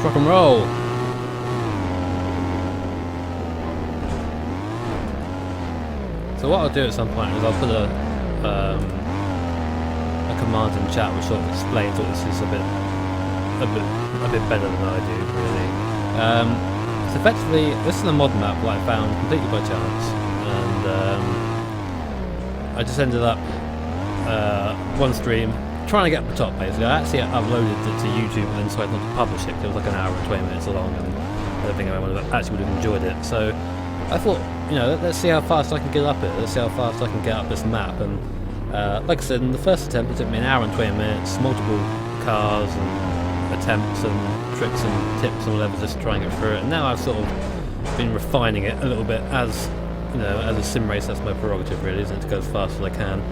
rock and roll. So what I'll do at some point is I'll put a command in chat which sort of explains what this is a bit better than I do, really. So effectively, this is a mod map that I found completely by chance, and I just ended up one stream trying to get up the top. Basically, I actually uploaded it to YouTube and then decided not to publish it because it was like an hour and 20 minutes long, and I don't think anyone actually would have enjoyed it. So I thought, you know, let's see how fast I can get up it. Let's see how fast I can get up this map. And like I said, in the first attempt, it took me an hour and 20 minutes, multiple cars and attempts and tricks and tips and whatever, just to try and get through it. And now I've sort of been refining it a little bit as, you know, as a sim race. That's my prerogative, really, isn't it, to go as fast as I can.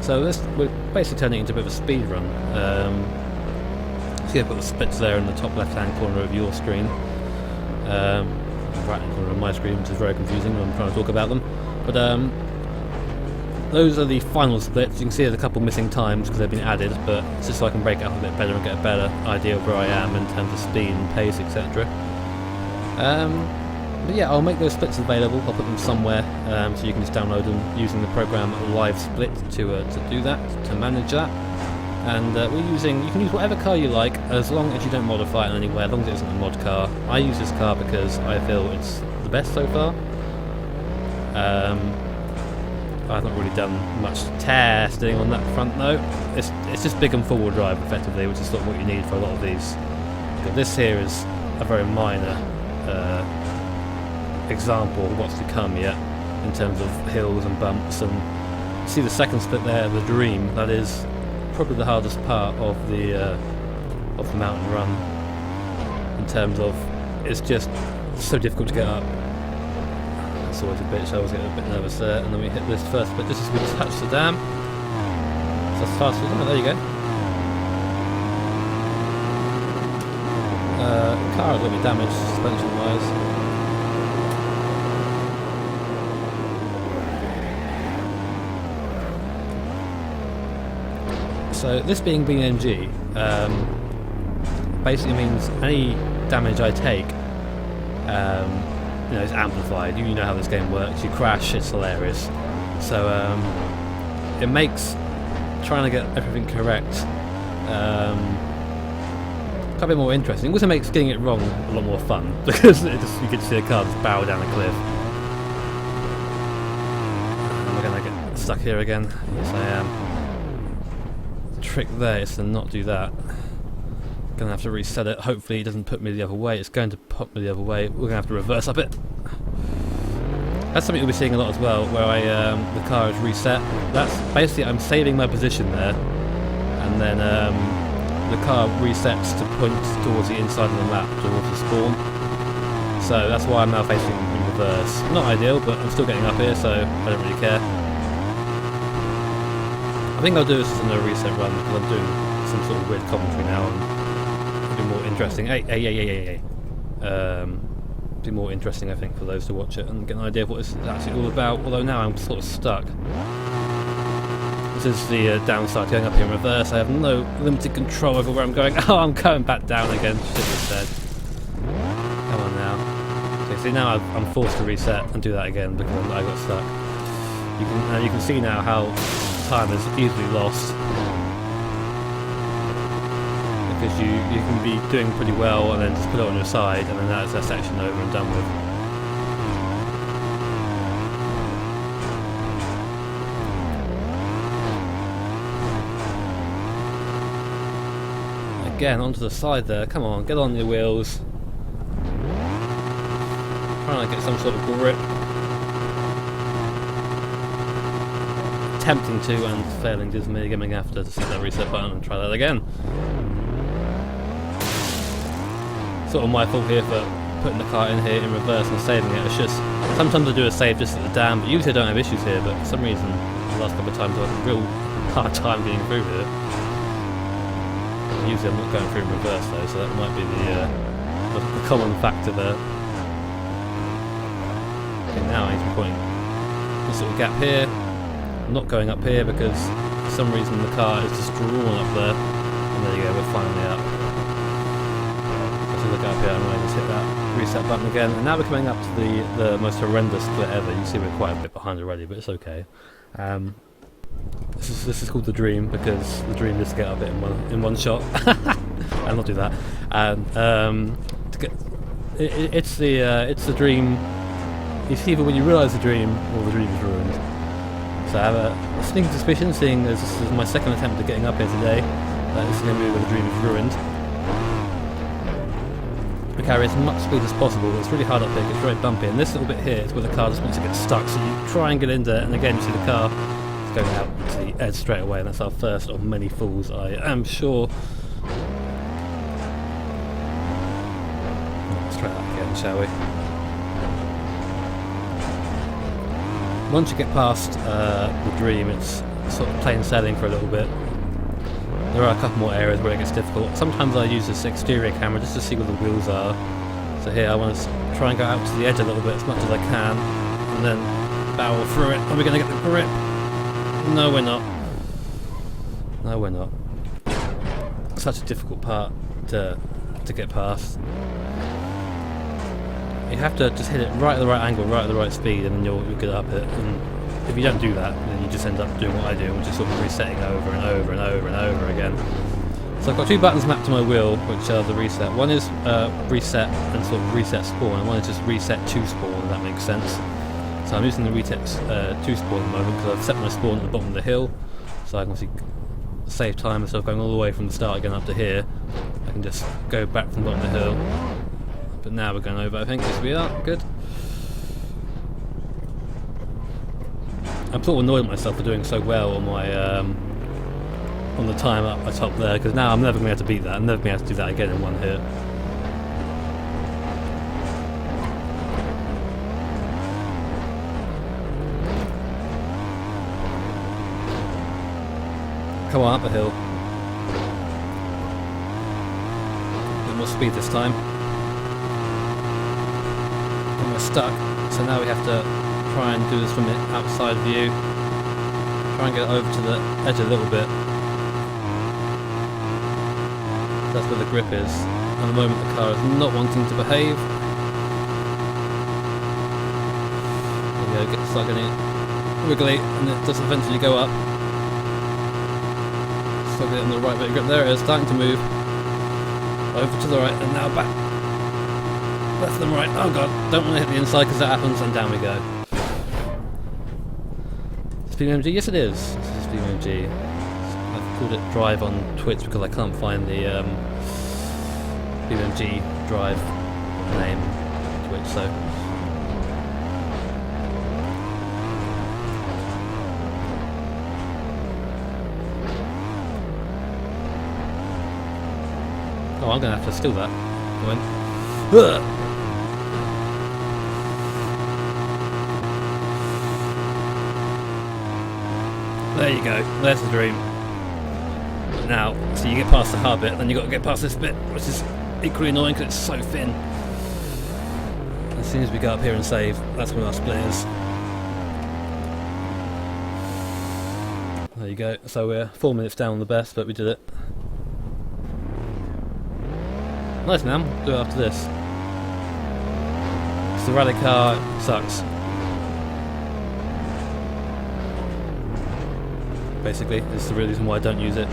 So we're basically turning it into a bit of a speed run. See, I've got the splits there in the top left-hand corner of your screen. Right-hand corner of my screen, which is very confusing when I'm trying to talk about them. But those are the final splits. You can see there's a couple missing times because they've been added, but it's just so I can break it up a bit better and get a better idea of where I am in terms of speed and pace, etc. But yeah, I'll make those splits available. I'll put them somewhere so you can just download them using the program Live Split to do that, to manage that. And you can use whatever car you like as long as you don't modify it in any way, as long as it isn't a mod car. I use this car because I feel it's the best so far. I've not really done much testing on that front though. It's just big and four-wheel drive effectively, which is sort of what you need for a lot of these. But this here is a very minor example of what's to come yet, in terms of hills and bumps. And see the second split there, the Dream, that is probably the hardest part of the mountain run, in terms of it's just so difficult to get up. It's always a bitch, I always get a bit nervous there. And then we hit this first bit just as we touch the dam. So that's fast, isn't it? There you go. Car is a little bit damaged suspension wise. So this being BeamNG basically means any damage I take, you know, is amplified. You know how this game works. You crash, it's hilarious. So it makes trying to get everything correct quite a bit more interesting. It also makes getting it wrong a lot more fun because you get to see a car just barrel down a cliff. Am I going to get stuck here again? Yes, I am. Trick there is to not do that. Gonna have to reset it. Hopefully it doesn't put me the other way. It's going to pop me the other way. We're gonna have to reverse up it. That's something you'll be seeing a lot as well, where the car is reset. That's basically I'm saving my position there, and then the car resets to point towards the inside of the map, towards the spawn. So that's why I'm now facing in reverse. Not ideal, but I'm still getting up here, so I don't really care. I think I'll do this as a reset run because I'm doing some sort of weird commentary now, and it'll be more interesting. Hey. Be more interesting, I think, for those to watch it and get an idea of what it's actually all about. Although now I'm sort of stuck. This is the downside to going up here in reverse. I have no limited control over where I'm going. Oh, I'm going back down again. Shit was said. Come on now. So see, now I'm forced to reset and do that again because I got stuck. You can see now how time is easily lost, because you can be doing pretty well and then just put it on your side, and then that's that section over and done with. Again, onto the side there. Come on, get on your wheels. Trying to get some sort of grip. Attempting to and failing dismally, going after to set that reset button and try that again. Sort of my fault here for putting the car in here in reverse and saving it. It's just sometimes I do a save just at the dam, but usually I don't have issues here. But for some reason, the last couple of times I've had a real hard time getting through here. Usually I'm not going through in reverse though, so that might be the common factor there. Okay, now I need to be putting this little gap here. I'm not going up here because for some reason the car is just drawn up there. And there you go, we're finally up. as soon as I get up here, I'm going to just hit that reset button again. And now we're coming up to the most horrendous split ever. You see we're quite a bit behind already, but it's okay. This is called the dream, because the dream is to get up it in one shot. I'll not do that. It's the dream. It's either when you realise the dream or the dream is ruined. So I have a sneaking suspicion, seeing as this is my second attempt at getting up here today, that this is going to be where the dream is ruined. I carry as much speed as possible, but it's really hard up here, it's very bumpy, and this little bit here is where the car just wants to get stuck, so you try and get in there, and again you see the car is going out to the edge straight away, and that's our first of many falls, I am sure. Let's try that again, shall we? Once you get past the dream, it's sort of plain sailing for a little bit. There are a couple more areas where it gets difficult. Sometimes I use this exterior camera just to see where the wheels are. So here I want to try and go out to the edge a little bit as much as I can, and then barrel through it. Are we going to get the grip? No, we're not. No, we're not. Such a difficult part to get past. You have to just hit it right at the right angle, right at the right speed, and then you'll get up it. And if you don't do that, then you just end up doing what I do, which is sort of resetting over and over and over and over again. So I've got two buttons mapped to my wheel, which are the reset. One is reset and sort of reset spawn, and one is just reset to spawn, if that makes sense. So I'm using the reset to spawn at the moment because I've set my spawn at the bottom of the hill, so I can see save time instead of going all the way from the start again up to here. I can just go back from the bottom of the hill. But now we're going over, I think. Yes, we are. Good. I'm sort of annoyed at myself for doing so well on my on the time up at top there, because now I'm never going to be able to beat that. I'm never going to be able to do that again in one hit. Come on, up the hill. A bit more speed this time. And we're stuck, so now we have to try and do this from the outside view. Try and get it over to the edge a little bit. That's where the grip is. At the moment the car is not wanting to behave. There we go, start getting it wiggly, and it does eventually go up. Start getting on the right bit of grip. There it is, starting to move. Over to the right, and now back. Left and right. Oh god, don't want to hit the inside because that happens, and down we go. BeamNG? Yes it is. This is BeamNG. I've called it Drive on Twitch because I can't find the BeamNG Drive name on Twitch, so. Oh, I'm going to have to steal that. Go in. Ugh. There you go, there's the dream. Now, so you get past the hard bit, then you've got to get past this bit, which is equally annoying because it's so thin. As soon as we go up here and save, that's when our split is. There you go, so we're 4 minutes down on the best, but we did it. Nice man, we'll do it after this. Because the rally car sucks. Basically, this is the real reason why I don't use it.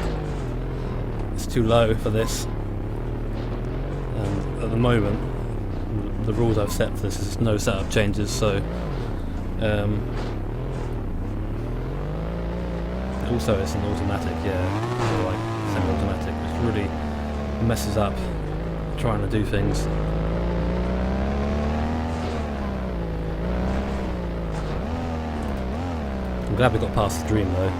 It's too low for this. And at the moment, the rules I've set for this is no setup changes, so also it's an automatic, yeah, or like semi-automatic, which really messes up trying to do things. I'm glad we got past the dream though.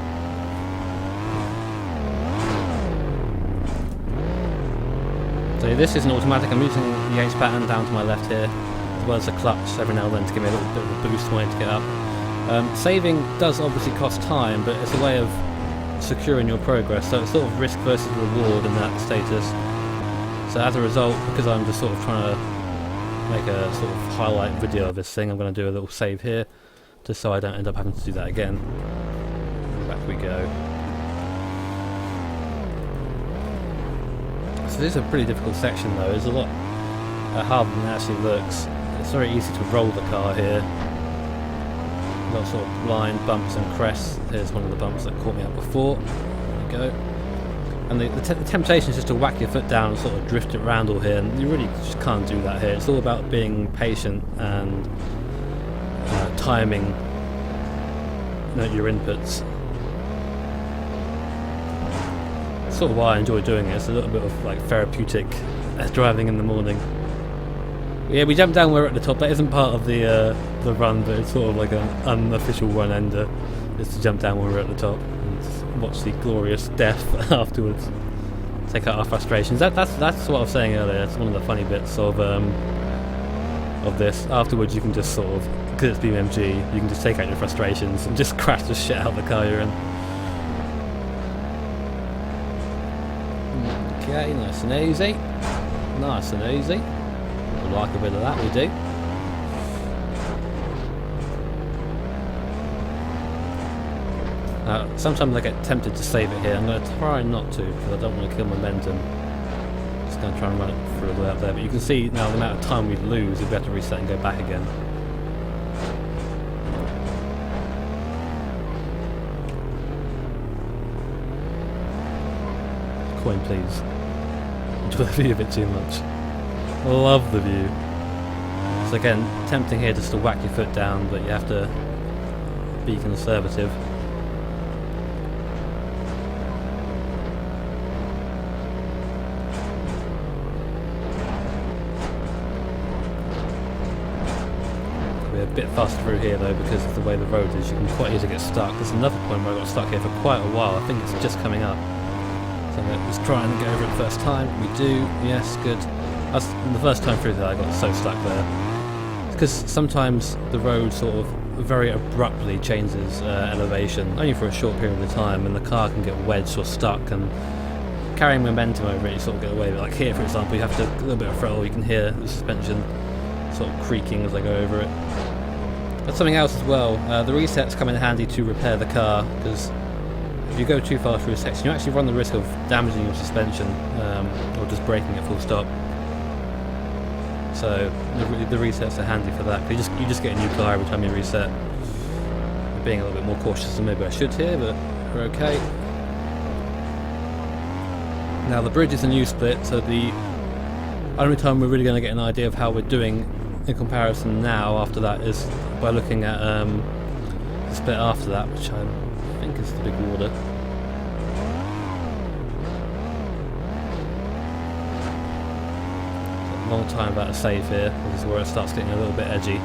So this is an automatic. I'm using the H pattern down to my left here, as well as a clutch every now and then to give me a little bit of a boost when I need to get up. Saving does obviously cost time, but it's a way of securing your progress, so it's sort of risk versus reward in that status. So as a result, because I'm just sort of trying to make a sort of highlight video of this thing, I'm going to do a little save here, just so I don't end up having to do that again. Back we go. So this is a pretty difficult section though. There's a lot harder than it actually looks. It's very easy to roll the car here. A lot of sort of blind bumps and crests. Here's one of the bumps that caught me out before. There we go. And the temptation is just to whack your foot down and sort of drift it around all here, and you really just can't do that here. It's all about being patient and timing your inputs. It's sort of why I enjoy doing it. It's a little bit of like therapeutic driving in the morning. Yeah, we jumped down, we're at the top. That isn't part of the run, but it's sort of like an unofficial one ender, is to jump down when we're at the top and watch the glorious death afterwards. Take out our frustrations. That's what I was saying earlier. It's one of the funny bits of this. Afterwards, you can just sort of, because it's BeamNG, you can just take out your frustrations and just crash the shit out of the car you're in. Okay, nice and easy. Nice and easy. We like a bit of that, we do. Sometimes I get tempted to save it here. I'm going to try not to, because I don't want to kill momentum. Just going to try and run it through the way up there. But you can see now the amount of time we'd lose if we have to reset and go back again. Coin, please. Enjoy the view a bit too much. Love the view. So again, tempting here just to whack your foot down, but you have to be conservative. We're a bit faster through here though, because of the way the road is. You can quite easily get stuck. There's another point where I got stuck here for quite a while. I think it's just coming up. So let's try and go over it the first time. We do. Yes, good. That's the first time through there I got so stuck there. Because sometimes the road sort of very abruptly changes elevation, only for a short period of time, and the car can get wedged or stuck, and carrying momentum over it, you sort of get away with it. Like here, for example, you have to a little bit of throttle, you can hear the suspension sort of creaking as I go over it. That's something else as well. The resets come in handy to repair the car, because if you go too far through a section, you actually run the risk of damaging your suspension, or just breaking it full stop. So the resets are handy for that. You just get a new car every time you reset. I'm being a little bit more cautious than maybe I should here, but we're okay. Now the bridge is a new split, so the only time we're really going to get an idea of how we're doing in comparison now after that is by looking at the split after that, which I think is the big water. Long time about a save here. This is where it starts getting a little bit edgy.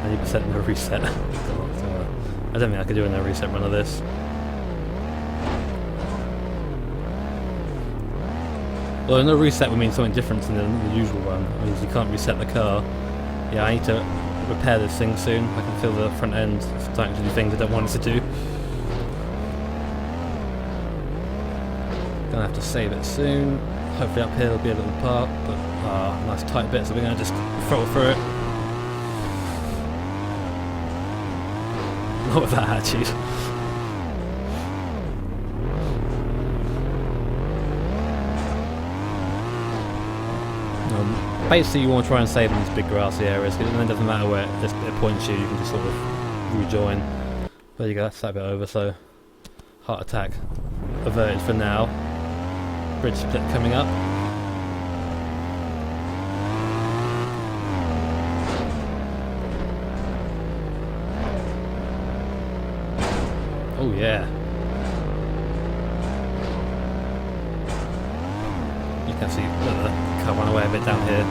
90% in a reset. I don't think I could do a reset run of this. Well, no reset would mean something different than the usual one. It means you can't reset the car. Yeah, I need to repair this thing soon. I can feel the front end starting to do things I don't want it to do. Gonna have to save it soon. Hopefully up here there'll be a little park, but nice tight bit, so we're going to just throttle through it. Not with that attitude. Basically you want to try and save in these big grassy areas, because then it doesn't matter where it points you, you can just sort of rejoin. There you go, that's that bit over, so heart attack averted for now. Bridge split coming up. Oh yeah. You can see the car run away a bit down here.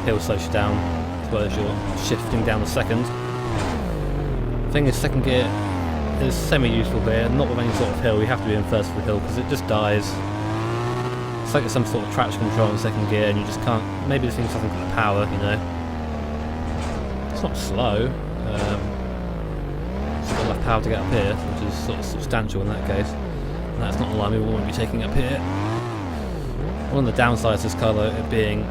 Hill slows you down as well as you're shifting down the second. The thing is, second gear is semi-useful here, not with any sort of hill. You have to be in first for the hill because it just dies. It's like it's some sort of traction control in second gear and you just can't, maybe this thing's something like the power, you know. It's not slow. It's got enough power to get up here, which is sort of substantial in that case. And that's not the line we won't be taking up here. One of the downsides of this car, though, it being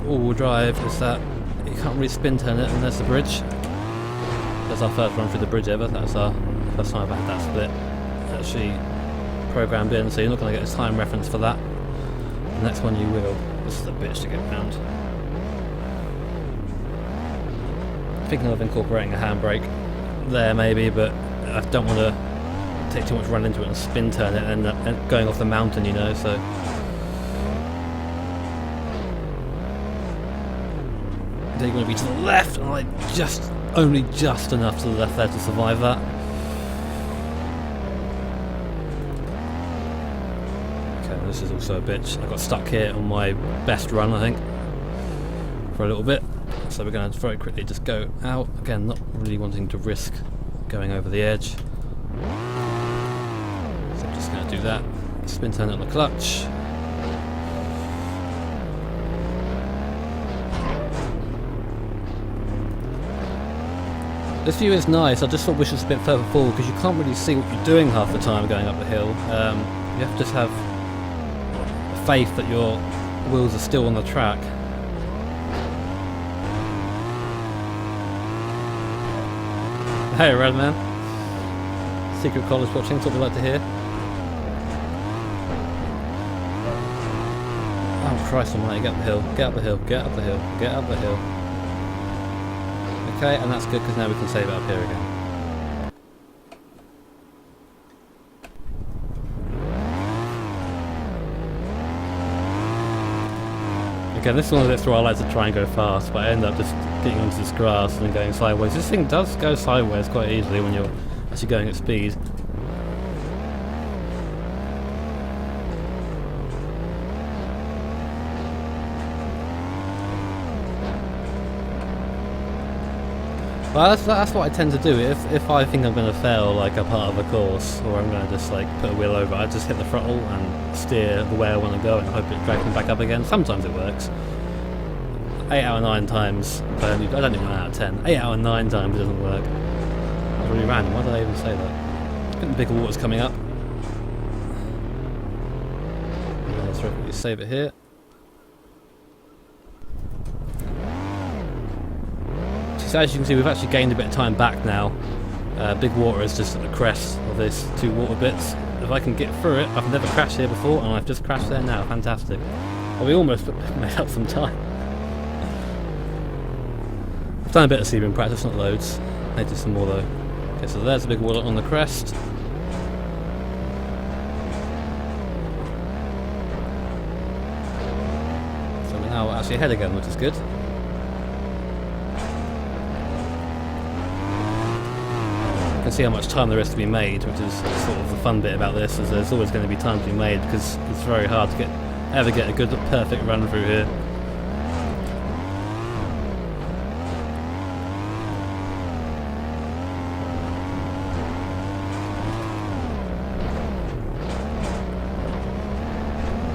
all-wheel drive, is that you can't really spin turn it unless the bridge. That's our first run through the bridge ever. That's our first time I've had that split actually programmed in, so you're not going to get a time reference for that. The next one you will. This is a bitch to get round. Thinking of incorporating a handbrake there maybe, but I don't want to take too much run into it and spin turn it and end up going off the mountain, you know, so. They're going to be to the left, and like only just enough to the left there to survive that. Okay, this is also a bitch. I got stuck here on my best run, I think, for a little bit. So we're going to very quickly just go out. Again, not really wanting to risk going over the edge. So I'm just going to do that. Spin turn on the clutch. This view is nice. I just sort of wish it was a bit further forward because you can't really see what you're doing half the time going up the hill. You have to just have faith that your wheels are still on the track. Hey Redman, Secret College watching, that's what we like to hear. Oh Christ almighty, get up the hill, get up the hill, get up the hill, get up the hill. Okay, and that's good because now we can save it up here again. Again, this is one of the bits where I like to try and go fast, but I end up just getting onto this grass and then going sideways. This thing does go sideways quite easily when you're actually going at speed. Well, that's what I tend to do. If I think I'm going to fail like a part of a course, or I'm going to just like put a wheel over, I just hit the throttle and steer the way I want to go and hope it drags me back up again. Sometimes it works. 8 out of 9 times, I don't even know out of 10. 8 out of 9 times it doesn't work. That's really random. Why did I even say that? I think the bigger water's coming up. Let's quickly save it here. So as you can see, we've actually gained a bit of time back now. Big water is just at the crest of these 2 water bits. If I can get through it, I've never crashed here before, and I've just crashed there now. Fantastic. Well, we almost made up some time. I've done a bit of Speedrun practice, not loads. I need to do some more though. Okay, so there's a big water on the crest. So we're now actually ahead again, which is good. You can see how much time there is to be made, which is sort of the fun bit about this, is there's always going to be time to be made because it's very hard to ever get a good, perfect run through here.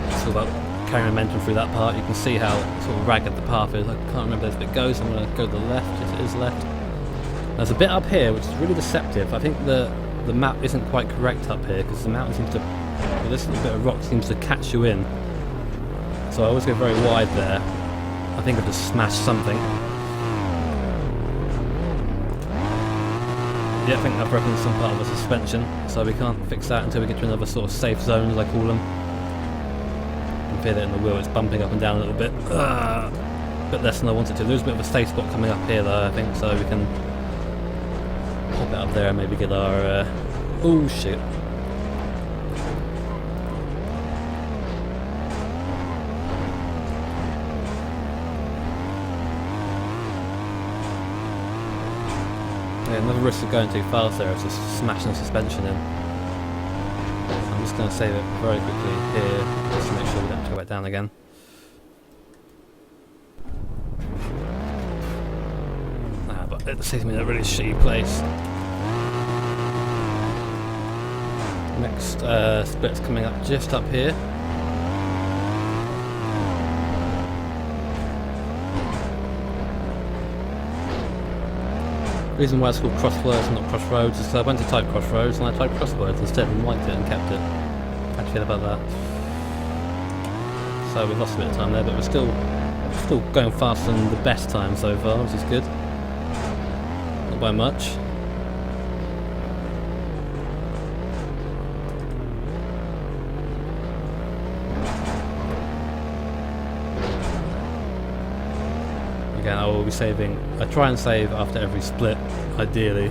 It's all about carrying momentum through that part. You can see how sort of ragged the path is. I can't remember if it goes. I'm going to go to the left if it is left. There's a bit up here which is really deceptive. I think the map isn't quite correct up here because the mountain seems to, well, this little bit of rock seems to catch you in. So I always go very wide there. I think I've just smashed something. Yeah, I think I've broken some part of the suspension, so we can't fix that until we get to another sort of safe zone, as I call them. You can feel it in the wheel, it's bumping up and down a little bit. A bit less than I wanted to. There's a bit of a safe spot coming up here though, I think, so we can pop it up there and maybe get our... oh shit. Yeah, another risk of going too fast there is just smashing the suspension in. I'm just going to save it very quickly here, just to make sure we don't have to go back down again. But it saves me in a really shitty place. Next split's coming up just up here. The reason why it's called crosswords and not crossroads is because I went to type crossroads and I typed crosswords instead and liked it and kept it. How do you feel about that? So we've lost a bit of time there, but we're still going faster than the best time so far, which is good. Not by much. Again, I will be saving. I try and save after every split, ideally,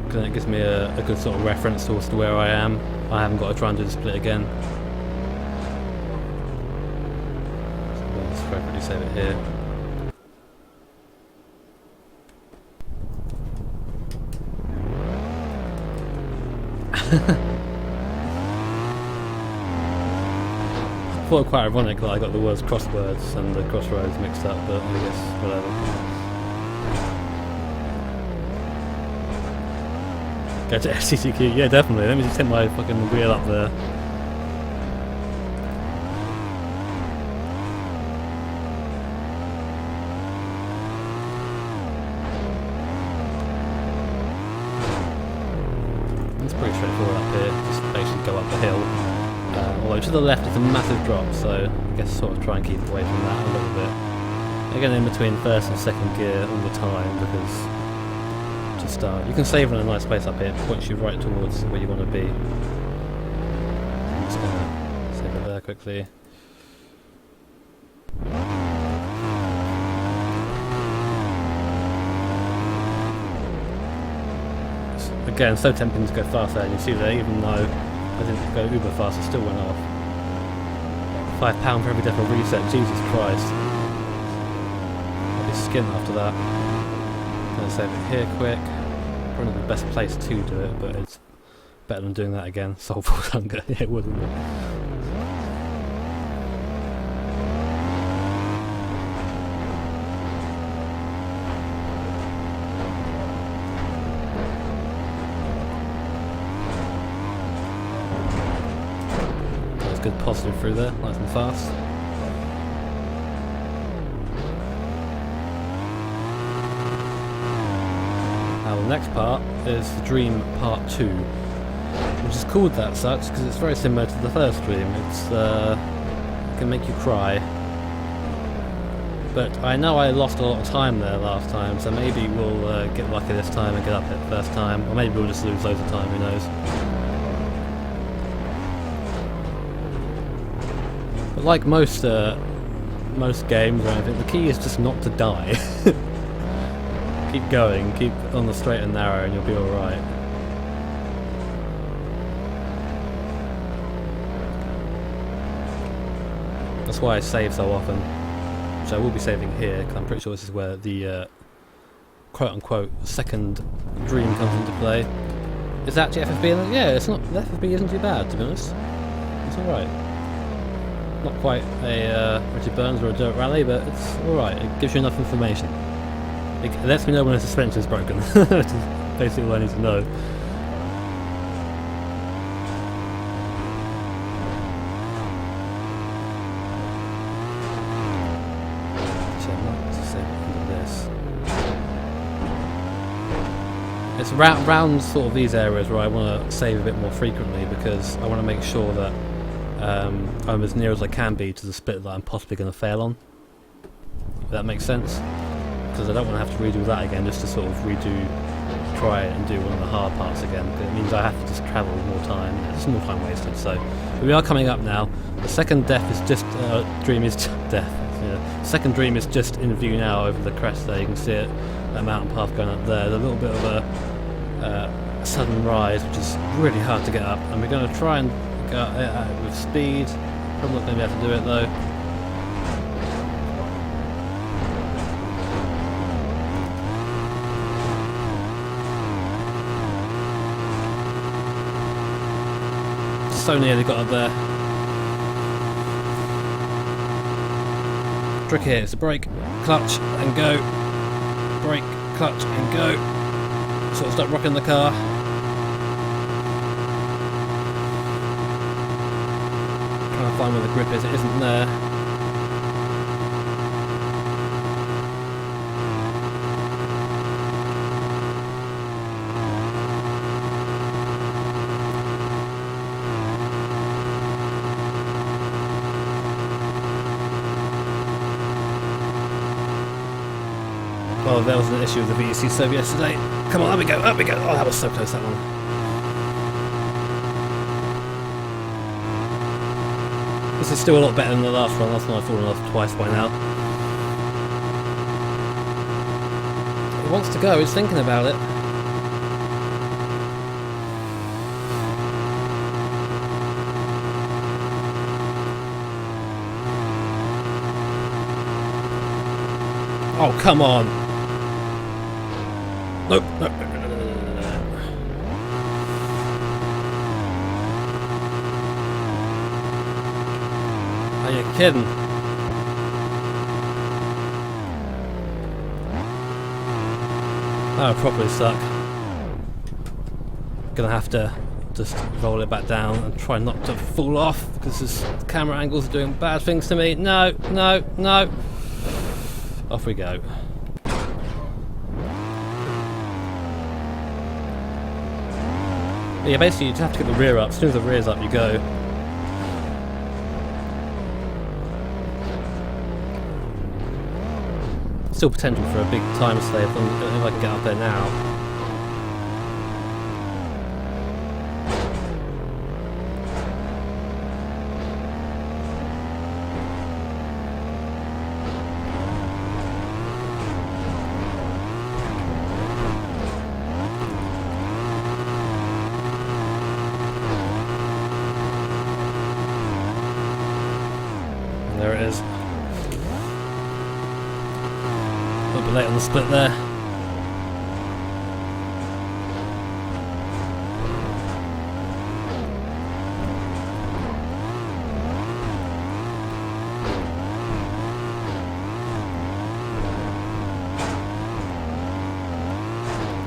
because it gives me a good sort of reference towards to where I am. I haven't got to try and do the split again. So we'll just appropriately save it here. I thought it quite ironic that I got the words crosswords and the crossroads mixed up, but I guess whatever. Go to FCTQ, yeah, definitely. Let me just hit my fucking wheel up there. It's pretty straightforward up here, just basically go up the hill. Although to the left is a massive drop, so I guess sort of try and keep away from that a little bit. Again, in between first and second gear all the time, because to start, you can save in a nice place up here. It points you right towards where you want to be. I'm just going to save it there quickly. Again, so tempting to go faster, and you see that even though I didn't go uber fast, it still went off. £5 for every death of reset, Jesus Christ. I'll be skin after that. Gonna save it here quick. Probably not the best place to do it, but it's better than doing that again. Soulful Hunger, yeah, it wouldn't it? Good positive through there, nice and fast. Now the next part is the Dream Part 2, which is called that such because it's very similar to the first Dream. It's it can make you cry. But I know I lost a lot of time there last time, so maybe we'll get lucky this time and get up it first time, or maybe we'll just lose loads of time, who knows. But like most games or anything, the key is just not to die. Keep going, keep on the straight and narrow and you'll be alright. That's why I save so often. So I will be saving here, because I'm pretty sure this is where the quote-unquote second Dream comes into play. Is that actually FFB in it? Yeah, it's not. The FFB isn't too bad, to be honest. It's alright. Not quite a Richard Burns or a dirt rally, but it's alright. It gives you enough information. It lets me know when a suspension is broken, which is basically all I need to know. It's round sort of these areas where I want to save a bit more frequently, because I want to make sure that I'm as near as I can be to the split that I'm possibly going to fail on. If that makes sense? Because I don't want to have to redo that again just to sort of try it and do one of the hard parts again. But it means I have to just travel more time. It's more time wasted. So we are coming up now. The second death is just Dream is death. Yeah. Second Dream is just in view now over the crest there. You can see it. That mountain path going up there. There's a little bit of a sudden rise, which is really hard to get up, and we're going to try and go at it with speed. Probably not going to be able to do it though. So nearly got up there. Trick here is to brake, clutch, and go. Brake, clutch, and go. Sort of start rocking the car. Trying to find where the grip is. It isn't there. Oh, there was an issue with the VEC server yesterday. Come on, up we go, up we go. Oh, that was so close, that one. This is still a lot better than the last one. Last one I've fallen off twice by now. It wants to go, it's thinking about it. Oh, come on! Nope, nope, no, no, no, no, no. Are you kidding? That would probably suck. Gonna have to just roll it back down and try not to fall off because this camera angles are doing bad things to me. No, no, no. Off we go. Yeah, basically you just have to get the rear up. As soon as the rear's up, you go. Still potential for a big time save if I can get up there now. There it is. A little bit late on the split there.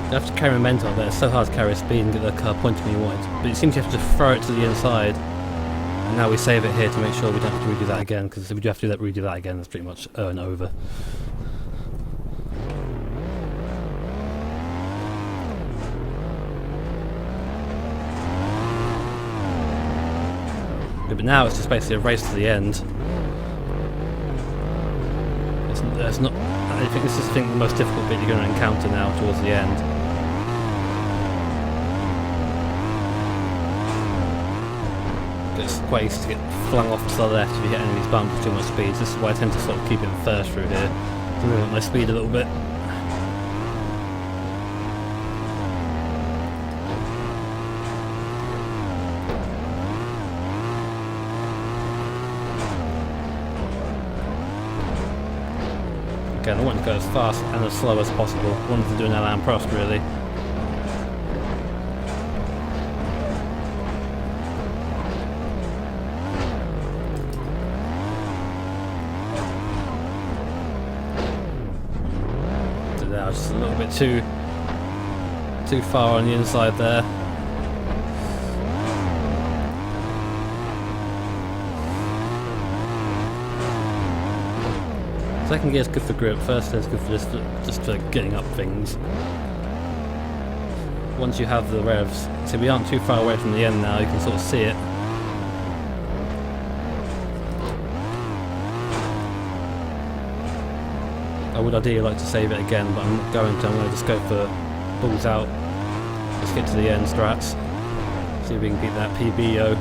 You have to carry momentum up there. It's so hard to carry speed and get the car pointing where you want it. But it seems you have to just throw it to the inside. And now we save it here to make sure we don't have to redo that again, because if we do have to redo that again, it's pretty much over. But now it's just basically a race to the end. It's not. I think this is the most difficult bit you're going to encounter now towards the end. It's quite easy to get flung off to the left if you hit any of these bumps with too much speed. This is why I tend to sort of keep it first through here to move up my speed a little bit. Again, I want to go as fast and as slow as possible. I wanted to do an Alain Prost really. Just a little bit too far on the inside there. Second gear is good for grip. First gear is good for just for getting up things. Once you have the revs, so we aren't too far away from the end now. You can sort of see it. I would ideally like to save it again, but I'm not going to. I'm going to just go for balls out. Let's get to the end strats. See if we can beat that PBO.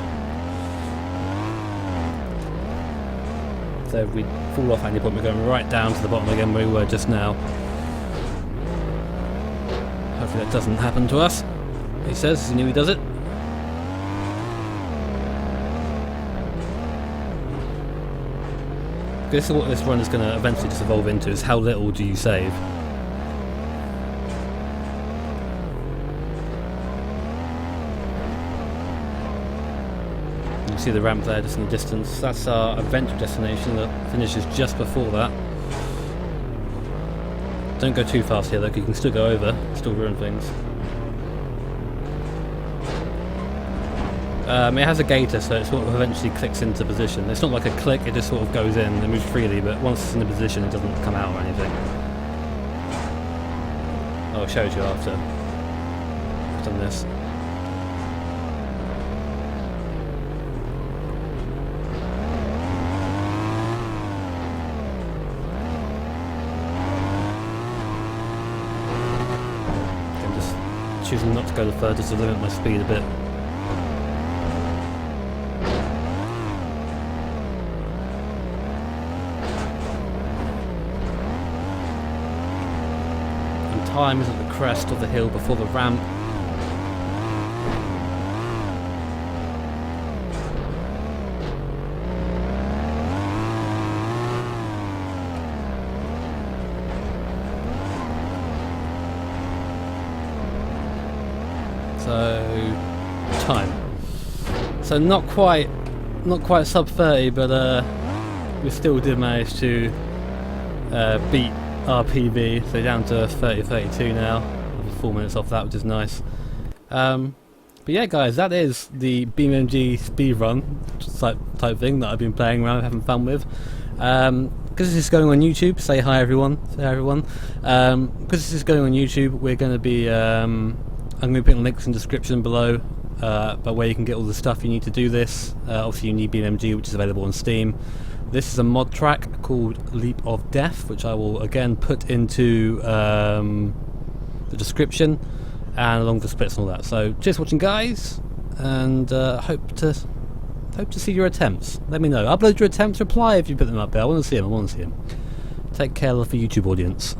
So if we fall off any point, we're going right down to the bottom again where we were just now. Hopefully that doesn't happen to us. He says he knew he does it. This is what this run is going to eventually just evolve into, is how little do you save. You see the ramp there just in the distance. That's our eventual destination that finishes just before that. Don't go too fast here though, because you can still go over, still ruin things. It has a gator, so it sort of eventually clicks into position. It's not like a click, it just sort of goes in and moves freely, but once it's in a position it doesn't come out or anything. Oh, it shows you after I've done this. I'm just choosing not to go the furthest to limit my speed a bit. time is at the crest of the hill before the ramp. So time. So not quite sub 30, but we still did manage to beat our PB. So down to 30:32 now. 4 minutes off that, which is nice. But yeah, guys, that is the BeamNG speedrun type thing that I've been playing around, having fun with. Because this is going on YouTube, say hi everyone. Say hi everyone. Because this is going on YouTube, we're going to be I'm going to be putting links in the description below about where you can get all the stuff you need to do this. Obviously you need BeamNG, which is available on Steam. This is a mod track called Leap of Death, which I will again put into the description and along with the splits and all that. So cheers for watching, guys, and hope to see your attempts. Let me know. Upload your attempts, reply if you put them up there. I want to see them. Take care of the YouTube audience.